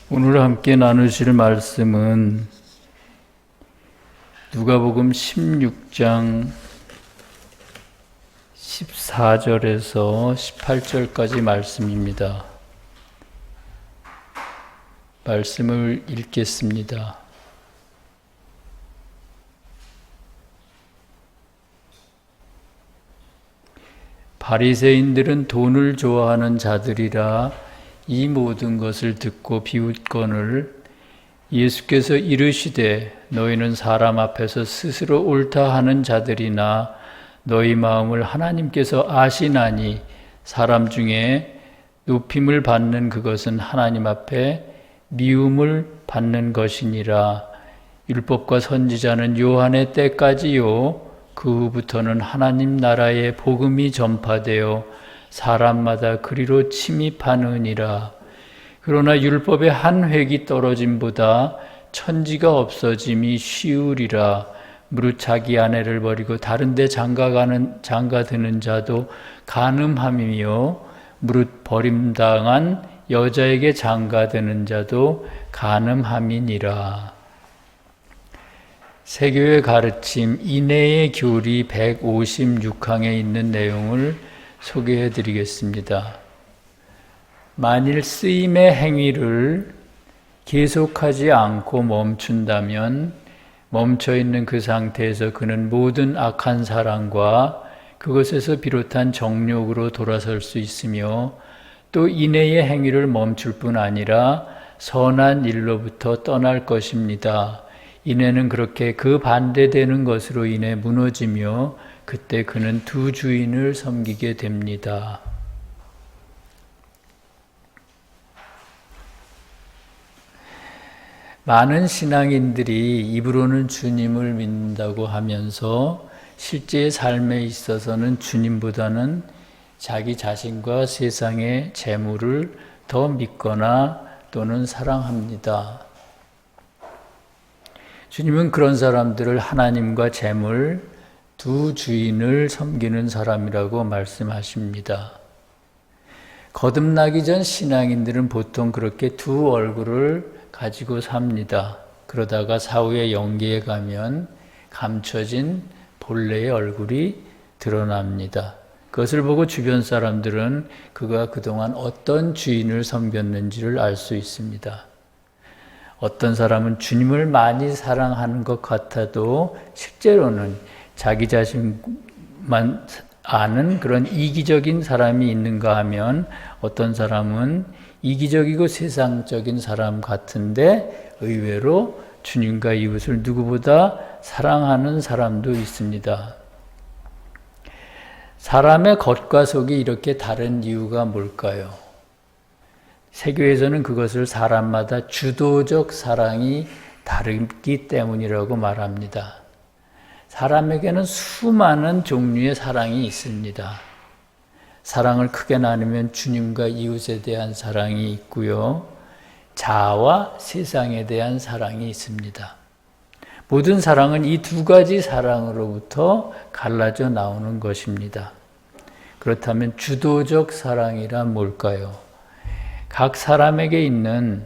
오늘 함께 나누실 말씀은 누가복음 16장 14절에서 18절까지 말씀입니다. 말씀을 읽겠습니다. 바리새인들은 돈을 좋아하는 자들이라 이 모든 것을 듣고 비웃거늘 예수께서 이르시되 너희는 사람 앞에서 스스로 옳다 하는 자들이나 너희 마음을 하나님께서 아시나니 사람 중에 높임을 받는 그것은 하나님 앞에 미움을 받는 것이니라. 율법과 선지자는 요한의 때까지요 그 후부터는 하나님 나라의 복음이 전파되어 사람마다 그리로 침입하느니라. 그러나 율법의 한 획이 떨어짐보다 천지가 없어짐이 쉬우리라. 무릇 자기 아내를 버리고 다른 데 장가드는 자도 간음함이며 무릇 버림당한 여자에게 장가드는 자도 간음함이니라. 세교의 가르침 인내의 교리 156항에 있는 내용을 소개해 드리겠습니다. 만일 쓰임의 행위를 계속하지 않고 멈춘다면 멈춰있는 그 상태에서 그는 모든 악한 사랑과 그것에서 비롯한 정욕으로 돌아설 수 있으며 또 인내의 행위를 멈출 뿐 아니라 선한 일로부터 떠날 것입니다. 인내는 그렇게 그 반대되는 것으로 인해 무너지며 그때 그는 두 주인을 섬기게 됩니다. 많은 신앙인들이 입으로는 주님을 믿는다고 하면서 실제의 삶에 있어서는 주님보다는 자기 자신과 세상의 재물을 더 믿거나 또는 사랑합니다. 주님은 그런 사람들을 하나님과 재물, 두 주인을 섬기는 사람이라고 말씀하십니다. 거듭나기 전 신앙인들은 보통 그렇게 두 얼굴을 가지고 삽니다. 그러다가 사후에 영계에 가면 감춰진 본래의 얼굴이 드러납니다. 그것을 보고 주변 사람들은 그가 그동안 어떤 주인을 섬겼는지를 알 수 있습니다. 어떤 사람은 주님을 많이 사랑하는 것 같아도 실제로는 자기 자신만 아는 그런 이기적인 사람이 있는가 하면 어떤 사람은 이기적이고 세상적인 사람 같은데 의외로 주님과 이웃을 누구보다 사랑하는 사람도 있습니다. 사람의 겉과 속이 이렇게 다른 이유가 뭘까요? 세교에서는 그것을 사람마다 주도적 사랑이 다르기 때문이라고 말합니다. 사람에게는 수많은 종류의 사랑이 있습니다. 사랑을 크게 나누면 주님과 이웃에 대한 사랑이 있고요. 자아와 세상에 대한 사랑이 있습니다. 모든 사랑은 이 두 가지 사랑으로부터 갈라져 나오는 것입니다. 그렇다면 주도적 사랑이란 뭘까요? 각 사람에게 있는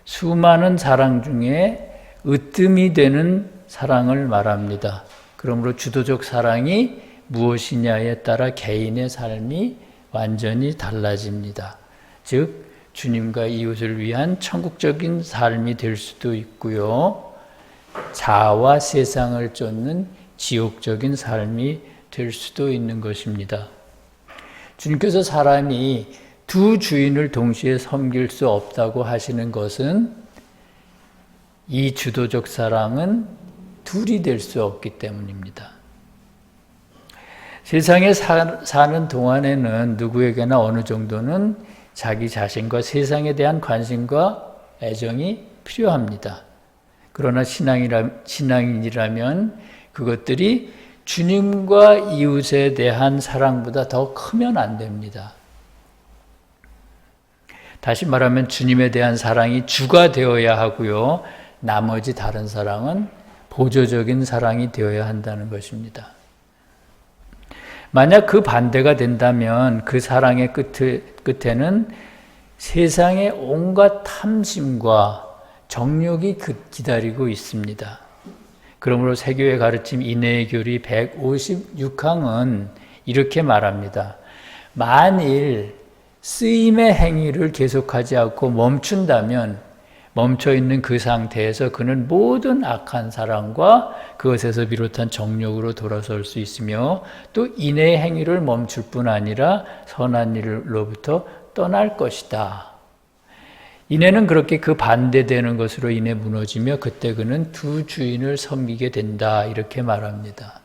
수많은 사랑 중에 으뜸이 되는 사랑을 말합니다. 그러므로 주도적 사랑이 무엇이냐에 따라 개인의 삶이 완전히 달라집니다. 즉 주님과 이웃을 위한 천국적인 삶이 될 수도 있고요. 자아와 세상을 쫓는 지옥적인 삶이 될 수도 있는 것입니다. 주님께서 사람이 두 주인을 동시에 섬길 수 없다고 하시는 것은 이 주도적 사랑은 둘이 될 수 없기 때문입니다. 세상에 사는 동안에는 누구에게나 어느 정도는 자기 자신과 세상에 대한 관심과 애정이 필요합니다. 그러나 신앙인이라면 그것들이 주님과 이웃에 대한 사랑보다 더 크면 안 됩니다. 다시 말하면 주님에 대한 사랑이 주가 되어야 하고요. 나머지 다른 사랑은 보조적인 사랑이 되어야 한다는 것입니다. 만약 그 반대가 된다면 그 사랑의 끝에는 세상의 온갖 탐심과 정욕이 기다리고 있습니다. 그러므로 세교의 가르침 인내의 교리 156항은 이렇게 말합니다. 만일 쓰임의 행위를 계속하지 않고 멈춘다면 멈춰있는 그 상태에서 그는 모든 악한 사랑과 그것에서 비롯한 정욕으로 돌아설 수 있으며 또 인내의 행위를 멈출 뿐 아니라 선한 일로부터 떠날 것이다. 인내는 그렇게 그 반대되는 것으로 인해 무너지며 그때 그는 두 주인을 섬기게 된다. 이렇게 말합니다.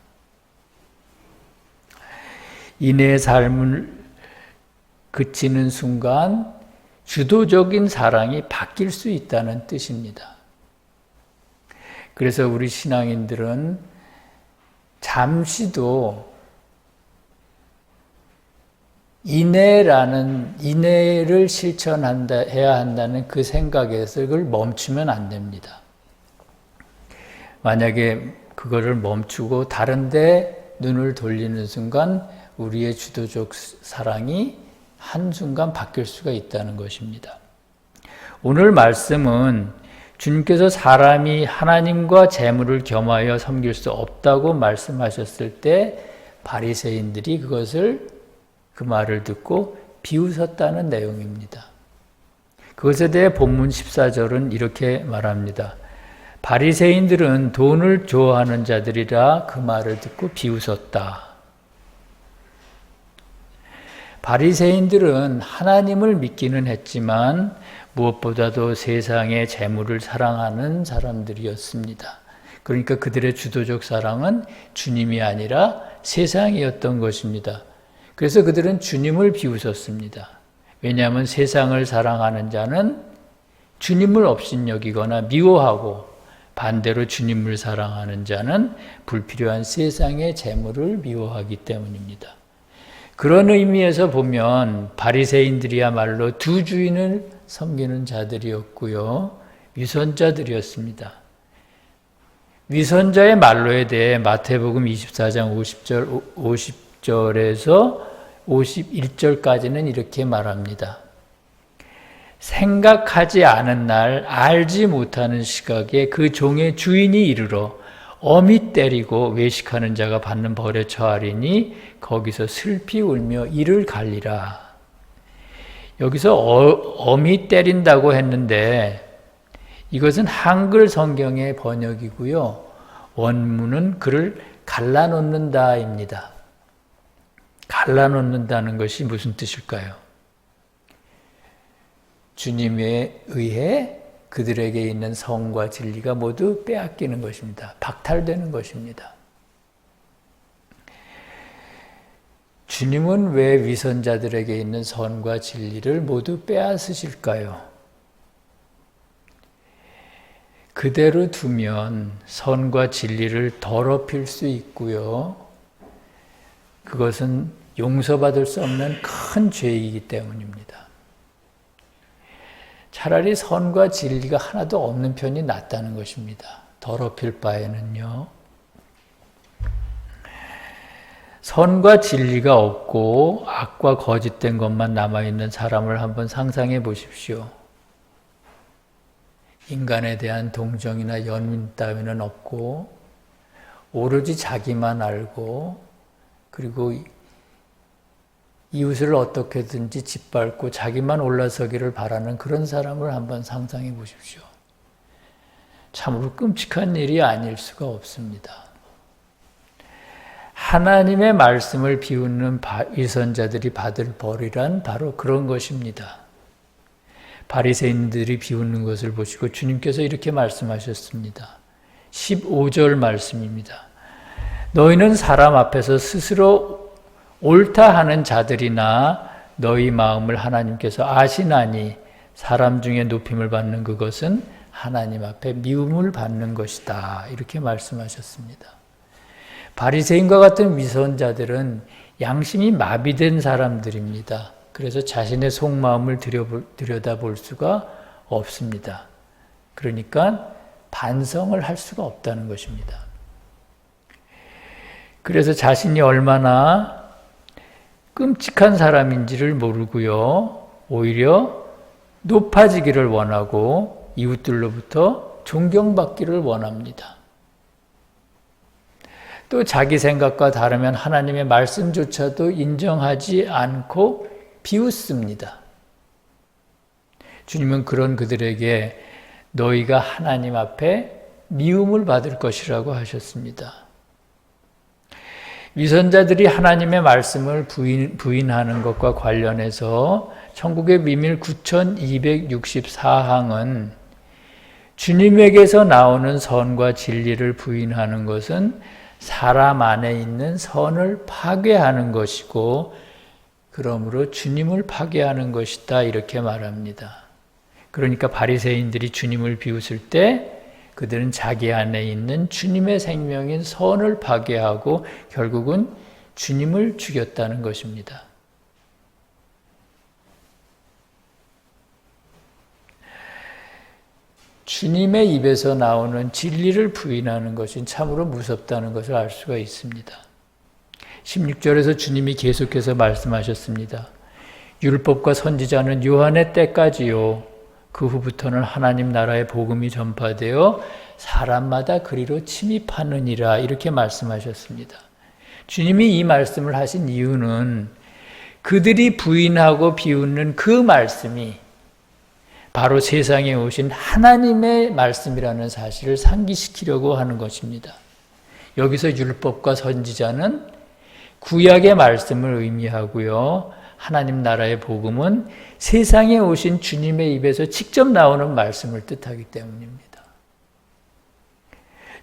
인내의 삶을 그치는 순간 주도적인 사랑이 바뀔 수 있다는 뜻입니다. 그래서 우리 신앙인들은 잠시도 인내를 해야 한다는 그 생각에서 그걸 멈추면 안 됩니다. 만약에 그거를 멈추고 다른 데 눈을 돌리는 순간 우리의 주도적 사랑이 한순간 바뀔 수가 있다는 것입니다. 오늘 말씀은 주님께서 사람이 하나님과 재물을 겸하여 섬길 수 없다고 말씀하셨을 때 바리새인들이 그 말을 듣고 비웃었다는 내용입니다. 그것에 대해 본문 14절은 이렇게 말합니다. 바리새인들은 돈을 좋아하는 자들이라 그 말을 듣고 비웃었다. 바리새인들은 하나님을 믿기는 했지만 무엇보다도 세상의 재물을 사랑하는 사람들이었습니다. 그러니까 그들의 주도적 사랑은 주님이 아니라 세상이었던 것입니다. 그래서 그들은 주님을 비웃었습니다. 왜냐하면 세상을 사랑하는 자는 주님을 업신여기거나 미워하고 반대로 주님을 사랑하는 자는 불필요한 세상의 재물을 미워하기 때문입니다. 그런 의미에서 보면 바리새인들이야말로 두 주인을 섬기는 자들이었고요. 위선자들이었습니다. 위선자의 말로에 대해 마태복음 24장 50절에서 51절까지는 이렇게 말합니다. 생각하지 않은 날 알지 못하는 시각에 그 종의 주인이 이르러 엄히 때리고 외식하는 자가 받는 벌에 처하리니 거기서 슬피 울며 이를 갈리라. 여기서 엄히 때린다고 했는데 이것은 한글 성경의 번역이고요. 원문은 그를 갈라놓는다입니다. 갈라놓는다는 것이 무슨 뜻일까요? 주님에 의해 그들에게 있는 성과 진리가 모두 빼앗기는 것입니다. 박탈되는 것입니다. 주님은 왜 위선자들에게 있는 선과 진리를 모두 빼앗으실까요? 그대로 두면 선과 진리를 더럽힐 수 있고요. 그것은 용서받을 수 없는 큰 죄이기 때문입니다. 차라리 선과 진리가 하나도 없는 편이 낫다는 것입니다. 더럽힐 바에는요. 선과 진리가 없고 악과 거짓된 것만 남아있는 사람을 한번 상상해 보십시오. 인간에 대한 동정이나 연민 따위는 없고 오로지 자기만 알고 그리고 이웃을 어떻게든지 짓밟고 자기만 올라서기를 바라는 그런 사람을 한번 상상해 보십시오. 참으로 끔찍한 일이 아닐 수가 없습니다. 하나님의 말씀을 비웃는 위선자들이 받을 벌이란 바로 그런 것입니다. 바리새인들이 비웃는 것을 보시고 주님께서 이렇게 말씀하셨습니다. 15절 말씀입니다. 너희는 사람 앞에서 스스로 옳다 하는 자들이나 너희 마음을 하나님께서 아시나니 사람 중에 높임을 받는 그것은 하나님 앞에 미움을 받는 것이다. 이렇게 말씀하셨습니다. 바리새인과 같은 위선자들은 양심이 마비된 사람들입니다. 그래서 자신의 속마음을 들여다볼 수가 없습니다. 그러니까 반성을 할 수가 없다는 것입니다. 그래서 자신이 얼마나 끔찍한 사람인지를 모르고요. 오히려 높아지기를 원하고 이웃들로부터 존경받기를 원합니다. 또 자기 생각과 다르면 하나님의 말씀조차도 인정하지 않고 비웃습니다. 주님은 그런 그들에게 너희가 하나님 앞에 미움을 받을 것이라고 하셨습니다. 위선자들이 하나님의 말씀을 부인하는 것과 관련해서 천국의 비밀 9264항은 주님에게서 나오는 선과 진리를 부인하는 것은 사람 안에 있는 선을 파괴하는 것이고 그러므로 주님을 파괴하는 것이다 이렇게 말합니다. 그러니까 바리새인들이 주님을 비웃을 때 그들은 자기 안에 있는 주님의 생명인 선을 파괴하고 결국은 주님을 죽였다는 것입니다. 주님의 입에서 나오는 진리를 부인하는 것이 참으로 무섭다는 것을 알 수가 있습니다. 16절에서 주님이 계속해서 말씀하셨습니다. 율법과 선지자는 요한의 때까지요. 그 후부터는 하나님 나라의 복음이 전파되어 사람마다 그리로 침입하느니라 이렇게 말씀하셨습니다. 주님이 이 말씀을 하신 이유는 그들이 부인하고 비웃는 그 말씀이 바로 세상에 오신 하나님의 말씀이라는 사실을 상기시키려고 하는 것입니다. 여기서 율법과 선지자는 구약의 말씀을 의미하고요. 하나님 나라의 복음은 세상에 오신 주님의 입에서 직접 나오는 말씀을 뜻하기 때문입니다.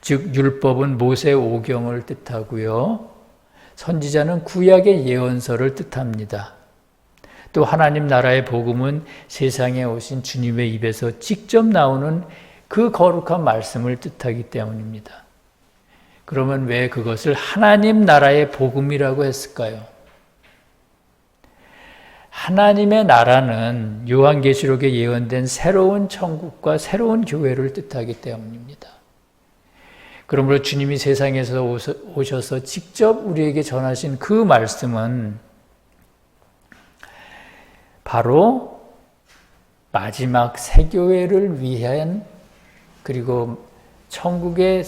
즉 율법은 모세 오경을 뜻하고요. 선지자는 구약의 예언서를 뜻합니다. 또 하나님 나라의 복음은 세상에 오신 주님의 입에서 직접 나오는 그 거룩한 말씀을 뜻하기 때문입니다. 그러면 왜 그것을 하나님 나라의 복음이라고 했을까요? 하나님의 나라는 요한계시록에 예언된 새로운 천국과 새로운 교회를 뜻하기 때문입니다. 그러므로 주님이 세상에서 오셔서 직접 우리에게 전하신 그 말씀은 바로 마지막 새교회를 위한 그리고 천국의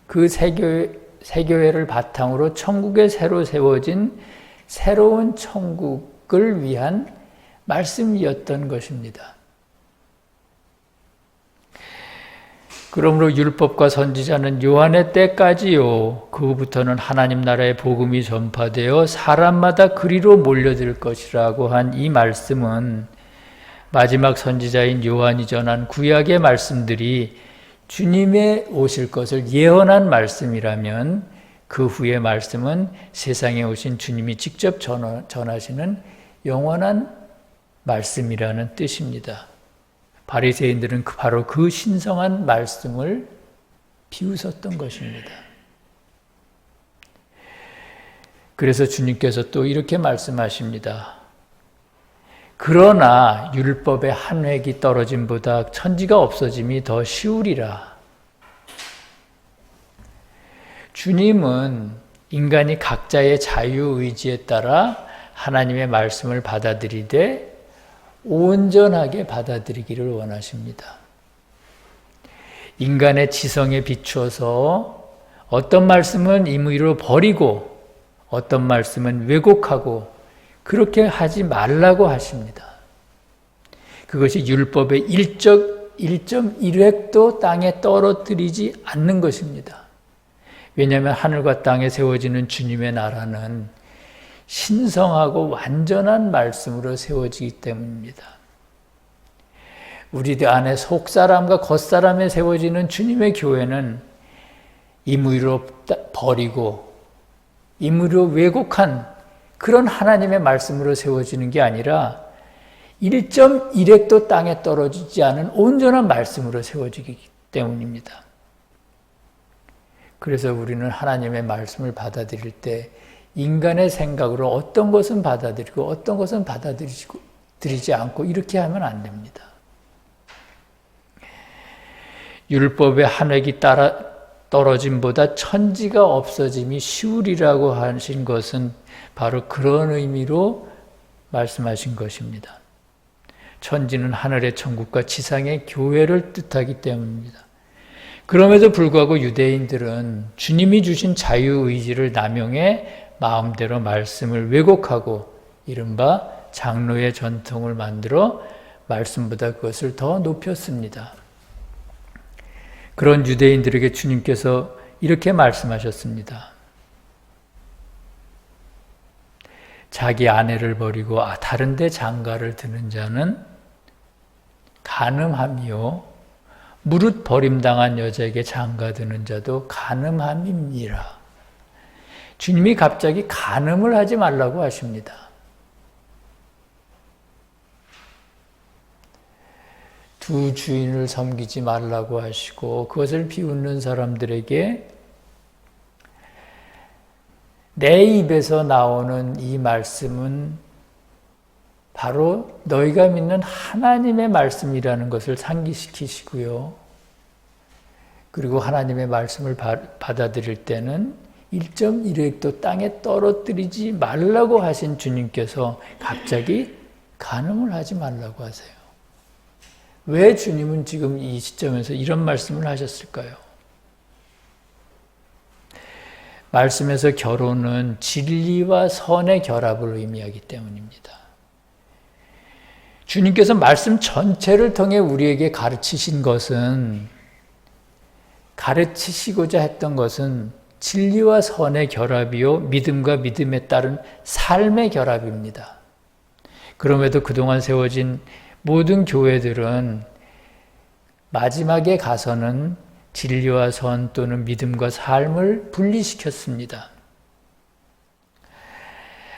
그 새교회를 바탕으로 천국에 새로 세워진 새로운 천국을 위한 말씀이었던 것입니다. 그러므로 율법과 선지자는 요한의 때까지요. 그 후부터는 하나님 나라의 복음이 전파되어 사람마다 그리로 몰려들 것이라고 한 이 말씀은 마지막 선지자인 요한이 전한 구약의 말씀들이 주님의 오실 것을 예언한 말씀이라면 그 후의 말씀은 세상에 오신 주님이 직접 전하시는 영원한 말씀이라는 뜻입니다. 바리새인들은 바로 그 신성한 말씀을 비웃었던 것입니다. 그래서 주님께서 또 이렇게 말씀하십니다. 그러나 율법의 한 획이 떨어짐보다 천지가 없어짐이 더 쉬우리라. 주님은 인간이 각자의 자유의지에 따라 하나님의 말씀을 받아들이되 온전하게 받아들이기를 원하십니다. 인간의 지성에 비추어서 어떤 말씀은 임의로 버리고 어떤 말씀은 왜곡하고 그렇게 하지 말라고 하십니다. 그것이 율법의 1.1획도 땅에 떨어뜨리지 않는 것입니다. 왜냐하면 하늘과 땅에 세워지는 주님의 나라는 신성하고 완전한 말씀으로 세워지기 때문입니다. 우리들 안에 속사람과 겉사람에 세워지는 주님의 교회는 임의로 버리고 임의로 왜곡한 그런 하나님의 말씀으로 세워지는 게 아니라 1.1획도 땅에 떨어지지 않은 온전한 말씀으로 세워지기 때문입니다. 그래서 우리는 하나님의 말씀을 받아들일 때 인간의 생각으로 어떤 것은 받아들이고 어떤 것은 받아들이지 않고 이렇게 하면 안 됩니다. 율법의 한 획이 떨어짐보다 천지가 없어짐이 쉬우리라고 하신 것은 바로 그런 의미로 말씀하신 것입니다. 천지는 하늘의 천국과 지상의 교회를 뜻하기 때문입니다. 그럼에도 불구하고 유대인들은 주님이 주신 자유의지를 남용해 마음대로 말씀을 왜곡하고 이른바 장로의 전통을 만들어 말씀보다 그것을 더 높였습니다. 그런 유대인들에게 주님께서 이렇게 말씀하셨습니다. 자기 아내를 버리고 다른 데 장가를 드는 자는 간음함이요 무릇 버림당한 여자에게 장가드는 자도 간음함입니다. 주님이 갑자기 간음을 하지 말라고 하십니다. 두 주인을 섬기지 말라고 하시고 그것을 비웃는 사람들에게 내 입에서 나오는 이 말씀은 바로 너희가 믿는 하나님의 말씀이라는 것을 상기시키시고요. 그리고 하나님의 말씀을 받아들일 때는 1.1획도 땅에 떨어뜨리지 말라고 하신 주님께서 갑자기 간음을 하지 말라고 하세요. 왜 주님은 지금 이 시점에서 이런 말씀을 하셨을까요? 말씀에서 결혼은 진리와 선의 결합을 의미하기 때문입니다. 주님께서 말씀 전체를 통해 우리에게 가르치시고자 했던 것은 진리와 선의 결합이요 믿음과 믿음에 따른 삶의 결합입니다. 그럼에도 그동안 세워진 모든 교회들은 마지막에 가서는 진리와 선 또는 믿음과 삶을 분리시켰습니다.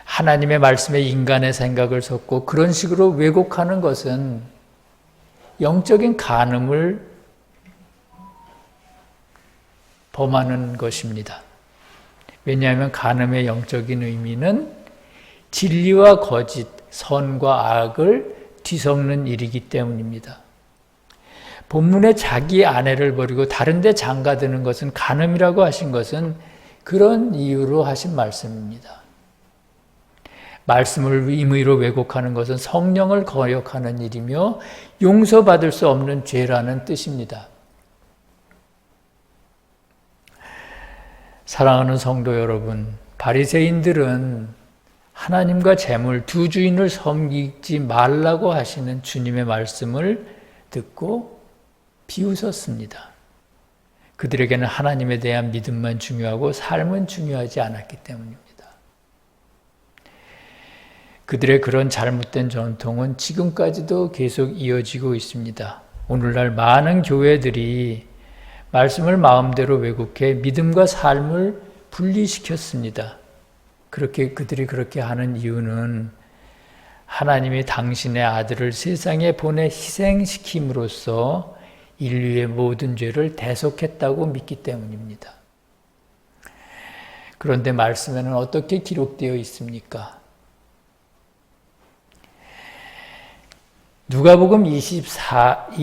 하나님의 말씀에 인간의 생각을 섞고 그런 식으로 왜곡하는 것은 영적인 간음을 범하는 것입니다. 왜냐하면 간음의 영적인 의미는 진리와 거짓, 선과 악을 뒤섞는 일이기 때문입니다. 본문에 자기 아내를 버리고 다른 데 장가드는 것은 간음이라고 하신 것은 그런 이유로 하신 말씀입니다. 말씀을 임의로 왜곡하는 것은 성령을 거역하는 일이며 용서받을 수 없는 죄라는 뜻입니다. 사랑하는 성도 여러분, 바리새인들은 하나님과 재물 두 주인을 섬기지 말라고 하시는 주님의 말씀을 듣고 비웃었습니다. 그들에게는 하나님에 대한 믿음만 중요하고 삶은 중요하지 않았기 때문입니다. 그들의 그런 잘못된 전통은 지금까지도 계속 이어지고 있습니다. 오늘날 많은 교회들이 말씀을 마음대로 왜곡해 믿음과 삶을 분리시켰습니다. 그들이 그렇게 하는 이유는 하나님이 당신의 아들을 세상에 보내 희생시킴으로써 인류의 모든 죄를 대속했다고 믿기 때문입니다. 그런데 말씀에는 어떻게 기록되어 있습니까? 누가복음 24장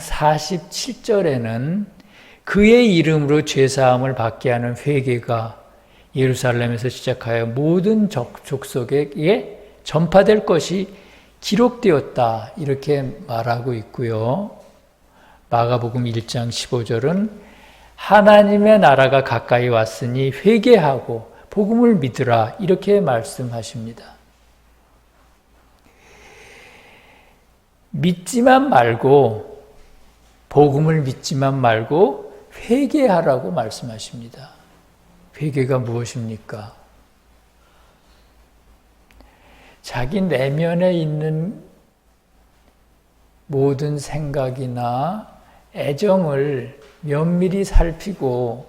47절에는 그의 이름으로 죄사함을 받게 하는 회개가 예루살렘에서 시작하여 모든 족속에게 전파될 것이 기록되었다 이렇게 말하고 있고요. 마가복음 1장 15절은 하나님의 나라가 가까이 왔으니 회개하고 복음을 믿으라 이렇게 말씀하십니다. 믿지만 말고 복음을 믿지만 말고 회개하라고 말씀하십니다. 회개가 무엇입니까? 자기 내면에 있는 모든 생각이나 애정을 면밀히 살피고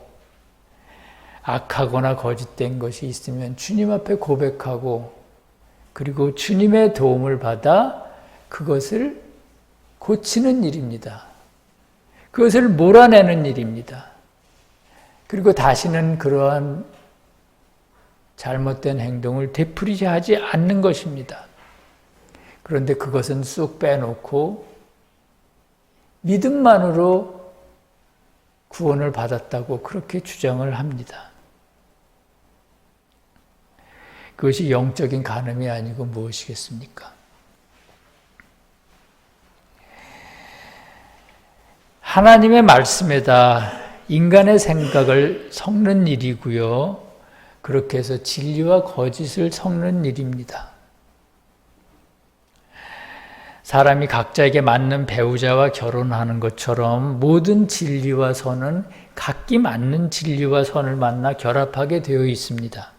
악하거나 거짓된 것이 있으면 주님 앞에 고백하고 그리고 주님의 도움을 받아 그것을 고치는 일입니다. 그것을 몰아내는 일입니다. 그리고 다시는 그러한 잘못된 행동을 되풀이하지 않는 것입니다. 그런데 그것은 쑥 빼놓고 믿음만으로 구원을 받았다고 그렇게 주장을 합니다. 그것이 영적인 간음이 아니고 무엇이겠습니까? 하나님의 말씀에다 인간의 생각을 섞는 일이고요. 그렇게 해서 진리와 거짓을 섞는 일입니다. 사람이 각자에게 맞는 배우자와 결혼하는 것처럼 모든 진리와 선은 각기 맞는 진리와 선을 만나 결합하게 되어 있습니다.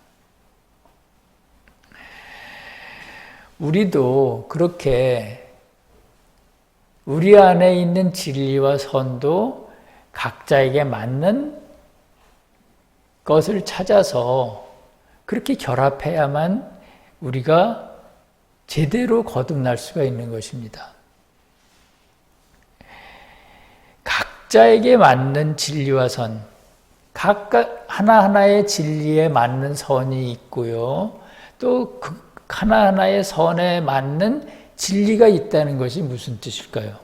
우리도 그렇게 우리 안에 있는 진리와 선도 각자에게 맞는 것을 찾아서 그렇게 결합해야만 우리가 제대로 거듭날 수가 있는 것입니다. 각자에게 맞는 진리와 선, 각각 하나하나의 진리에 맞는 선이 있고요. 또 그 하나하나의 선에 맞는 진리가 있다는 것이 무슨 뜻일까요?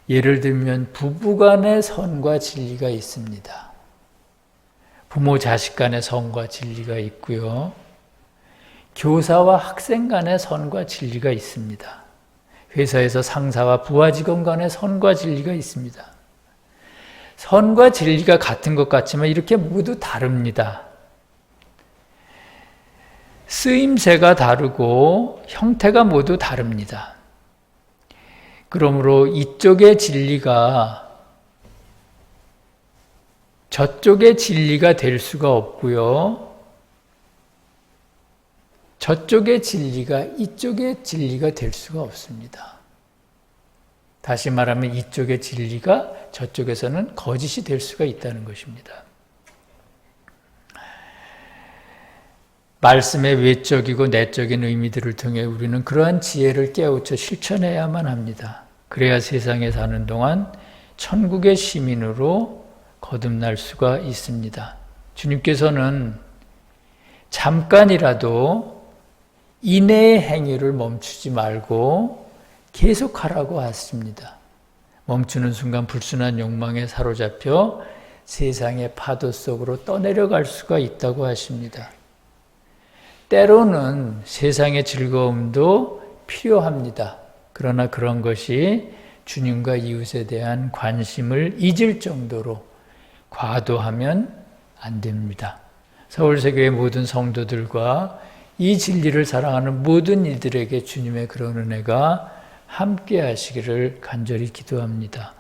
예를 들면 부부 간의 선과 진리가 있습니다. 부모 자식 간의 선과 진리가 있고요. 교사와 학생 간의 선과 진리가 있습니다. 회사에서 상사와 부하 직원 간의 선과 진리가 있습니다. 선과 진리가 같은 것 같지만 이렇게 모두 다릅니다. 쓰임새가 다르고 형태가 모두 다릅니다. 그러므로 이쪽의 진리가 저쪽의 진리가 될 수가 없고요. 저쪽의 진리가 이쪽의 진리가 될 수가 없습니다. 다시 말하면 이쪽의 진리가 저쪽에서는 거짓이 될 수가 있다는 것입니다. 말씀의 외적이고 내적인 의미들을 통해 우리는 그러한 지혜를 깨우쳐 실천해야만 합니다. 그래야 세상에 사는 동안 천국의 시민으로 거듭날 수가 있습니다. 주님께서는 잠깐이라도 인내의 행위를 멈추지 말고 계속하라고 하십니다. 멈추는 순간 불순한 욕망에 사로잡혀 세상의 파도 속으로 떠내려갈 수가 있다고 하십니다. 때로는 세상의 즐거움도 필요합니다. 그러나 그런 것이 주님과 이웃에 대한 관심을 잊을 정도로 과도하면 안 됩니다. 서울세교회 모든 성도들과 이 진리를 사랑하는 모든 이들에게 주님의 그런 은혜가 함께 하시기를 간절히 기도합니다.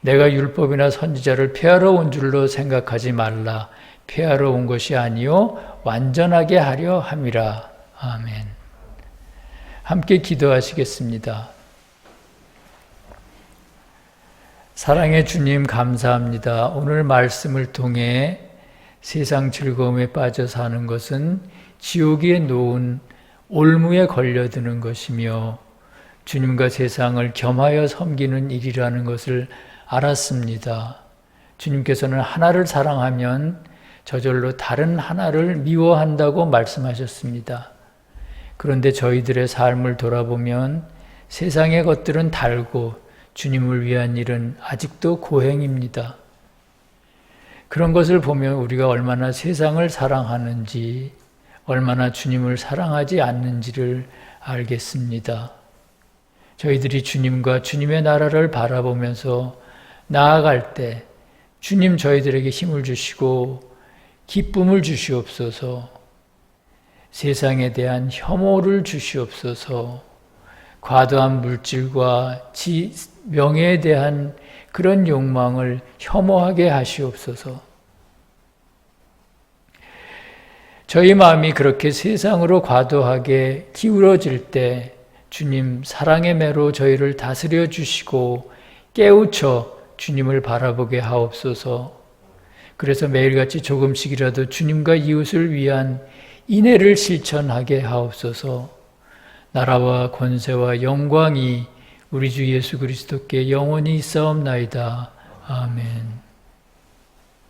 내가 율법이나 선지자를 폐하러 온 줄로 생각하지 말라. 폐하러 온 것이 아니요 완전하게 하려 함이라. 아멘. 함께 기도하시겠습니다. 사랑의 주님 감사합니다. 오늘 말씀을 통해 세상 즐거움에 빠져 사는 것은 지옥에 놓은 올무에 걸려드는 것이며 주님과 세상을 겸하여 섬기는 일이라는 것을 알았습니다. 주님께서는 하나를 사랑하면 저절로 다른 하나를 미워한다고 말씀하셨습니다. 그런데 저희들의 삶을 돌아보면 세상의 것들은 달고 주님을 위한 일은 아직도 고행입니다. 그런 것을 보면 우리가 얼마나 세상을 사랑하는지, 얼마나 주님을 사랑하지 않는지를 알겠습니다. 저희들이 주님과 주님의 나라를 바라보면서 나아갈 때 주님 저희들에게 힘을 주시고 기쁨을 주시옵소서. 세상에 대한 혐오를 주시옵소서. 과도한 물질과 명예에 대한 그런 욕망을 혐오하게 하시옵소서. 저희 마음이 그렇게 세상으로 과도하게 기울어질 때 주님 사랑의 매로 저희를 다스려 주시고 깨우쳐 주님을 바라보게 하옵소서. 그래서 매일같이 조금씩이라도 주님과 이웃을 위한 인애를 실천하게 하옵소서. 나라와 권세와 영광이 우리 주 예수 그리스도께 영원히 있사옵나이다. 아멘.